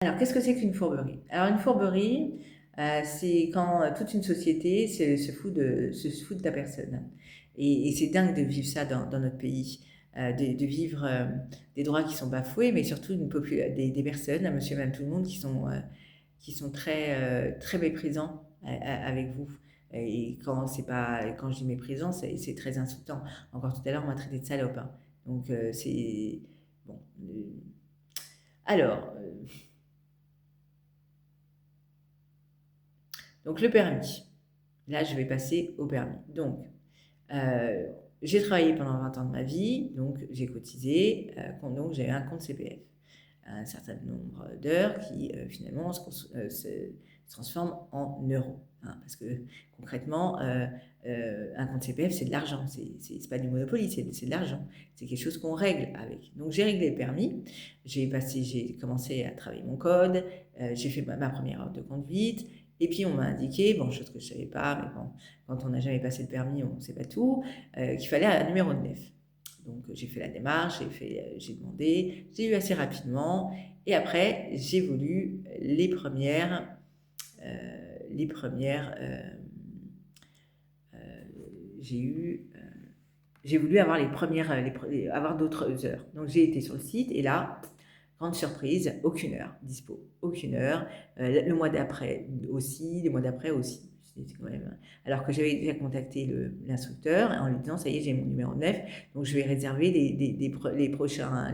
Alors, qu'est-ce que c'est qu'une fourberie? Alors, une fourberie, c'est quand toute une société se fout de ta personne. Et c'est dingue de vivre ça dans notre pays, de vivre des droits qui sont bafoués, mais surtout des personnes, monsieur et madame tout le monde, qui sont très méprisants avec vous. Et quand je dis méprisant, c'est très insultant. Encore tout à l'heure, on m'a traité de salope, hein. Donc, c'est... Bon. Alors, donc le permis. Là, je vais passer au permis. Donc, euh, j'ai travaillé pendant 20 ans de ma vie, donc j'ai cotisé, donc j'ai un compte CPF. Un certain nombre d'heures qui finalement se transforment en euros. Hein, parce que concrètement, un compte CPF, c'est de l'argent. C'est pas du Monopoly, c'est de l'argent. C'est quelque chose qu'on règle avec. Donc j'ai réglé le permis. J'ai commencé à travailler mon code. J'ai fait ma première heure de conduite. Et puis on m'a indiqué, bon, chose que je ne savais pas, mais bon, quand on n'a jamais passé le permis, on ne sait pas tout, qu'il fallait un numéro de nef. Donc j'ai fait la démarche, j'ai demandé, j'ai eu assez rapidement. Et après, j'ai voulu les premières, j'ai eu, j'ai voulu avoir avoir d'autres heures. Donc j'ai été sur le site et là, grande surprise, aucune heure dispo, aucune heure. Le mois d'après aussi, les mois d'après aussi. Quand même... Alors que j'avais déjà contacté l'instructeur en lui disant ça y est, j'ai mon numéro 9, donc je vais réserver les prochains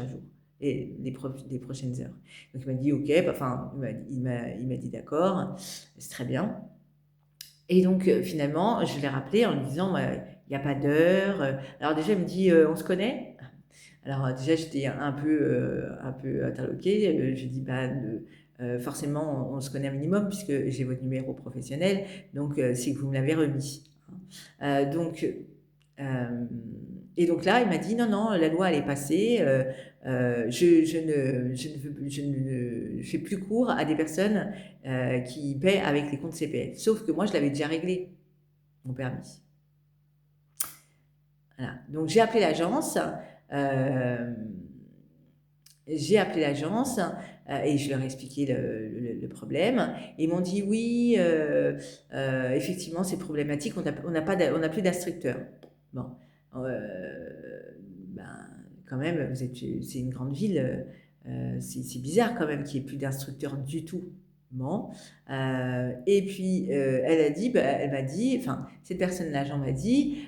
jours et les prochaines heures. Donc il m'a dit ok, enfin il m'a dit d'accord, c'est très bien. Et donc finalement, je l'ai rappelé en lui disant il n'y a pas d'heure. Alors déjà, il me dit on se connaît. Alors déjà, j'étais un peu interloquée. Je dis forcément, on se connaît un minimum puisque j'ai votre numéro professionnel, donc c'est que vous me l'avez remis. Euh, donc, euh, et donc là, il m'a dit non, non, la loi elle est passée. Je ne fais plus cours à des personnes qui paient avec les comptes CPF. Sauf que moi, je l'avais déjà réglé, mon permis. Voilà. Donc euh, j'ai appelé l'agence et je leur ai expliqué le problème. Et ils m'ont dit oui, effectivement, c'est problématique, on n'a plus d'instructeur. Bon, ben, quand même, c'est une grande ville, c'est bizarre quand même qu'il n'y ait plus d'instructeur du tout. Bon. Et puis, elle m'a dit, enfin, cette personne, l'agent m'a dit,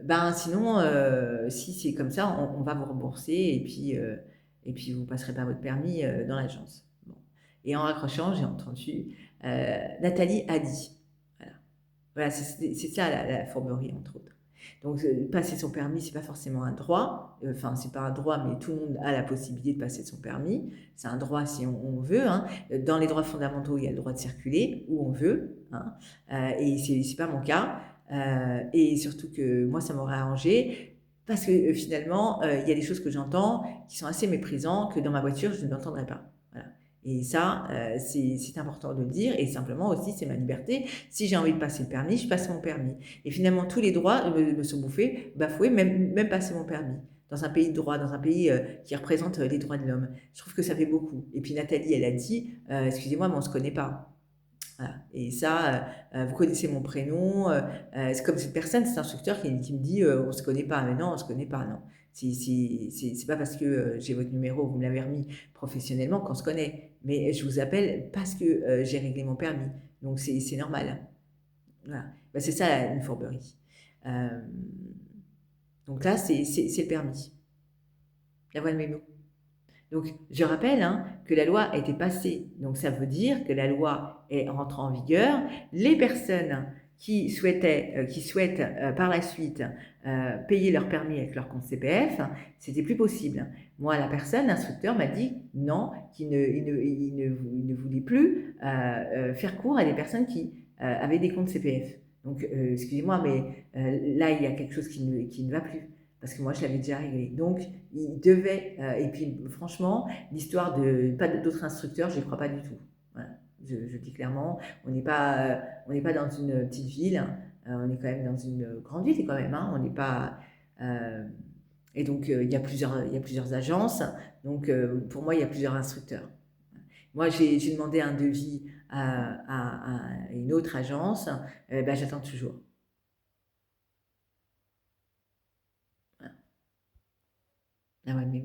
ben sinon, si c'est comme ça, on va vous rembourser et puis vous passerez pas votre permis dans l'agence. Bon. Et en raccrochant, j'ai entendu Nathalie a dit. Voilà, voilà c'est ça la fourberie, entre autres. Donc, passer son permis, c'est pas forcément un droit. Enfin, c'est pas un droit, mais tout le monde a la possibilité de passer son permis. C'est un droit si on veut. Hein. Dans les droits fondamentaux, il y a le droit de circuler où on veut. Hein. Et c'est pas mon cas. Et surtout que moi, ça m'aurait arrangé parce que finalement, il y a des choses que j'entends qui sont assez méprisantes que dans ma voiture, je n'entendrai pas. Voilà. Et ça, c'est important de le dire. Et simplement aussi, c'est ma liberté. Si j'ai envie de passer le permis, je passe mon permis. Et finalement, tous les droits me sont bafoués, même passer mon permis. Dans un pays de droit, dans un pays qui représente les droits de l'homme. Je trouve que ça fait beaucoup. Et puis Nathalie, elle a dit, excusez-moi, mais on ne se connaît pas. Voilà. Et ça, vous connaissez mon prénom. C'est comme cette personne, cet instructeur qui me dit on se connaît pas. Mais non, on se connaît pas. Non. C'est pas parce que j'ai votre numéro, vous me l'avez remis professionnellement qu'on se connaît. Mais je vous appelle parce que j'ai réglé mon permis. Donc c'est normal. Voilà. Ben, c'est ça une fourberie. Euh, donc là, c'est le permis. La voie de mémo. Donc, je rappelle hein, que la loi a été passée. Donc, ça veut dire que la loi est rentrée en vigueur. Les personnes qui souhaitent par la suite payer leur permis avec leur compte CPF, c'était plus possible. Moi, la personne, l'instructeur m'a dit non, il ne voulait plus faire cours à des personnes qui avaient des comptes CPF. Donc, excusez-moi, mais là, il y a quelque chose qui ne va plus parce que moi je l'avais déjà réglé. Donc il devait, et puis franchement, l'histoire de pas d'autres instructeurs, je ne crois pas du tout. Voilà. Je dis clairement, on n'est pas dans une petite ville, on est quand même dans une grande ville quand même, hein, on n'est pas, euh, Et donc, il y a plusieurs agences. Donc, pour moi, il y a plusieurs instructeurs. Moi, j'ai demandé un devis à une autre agence. Ben, j'attends toujours. Ah ouais, mais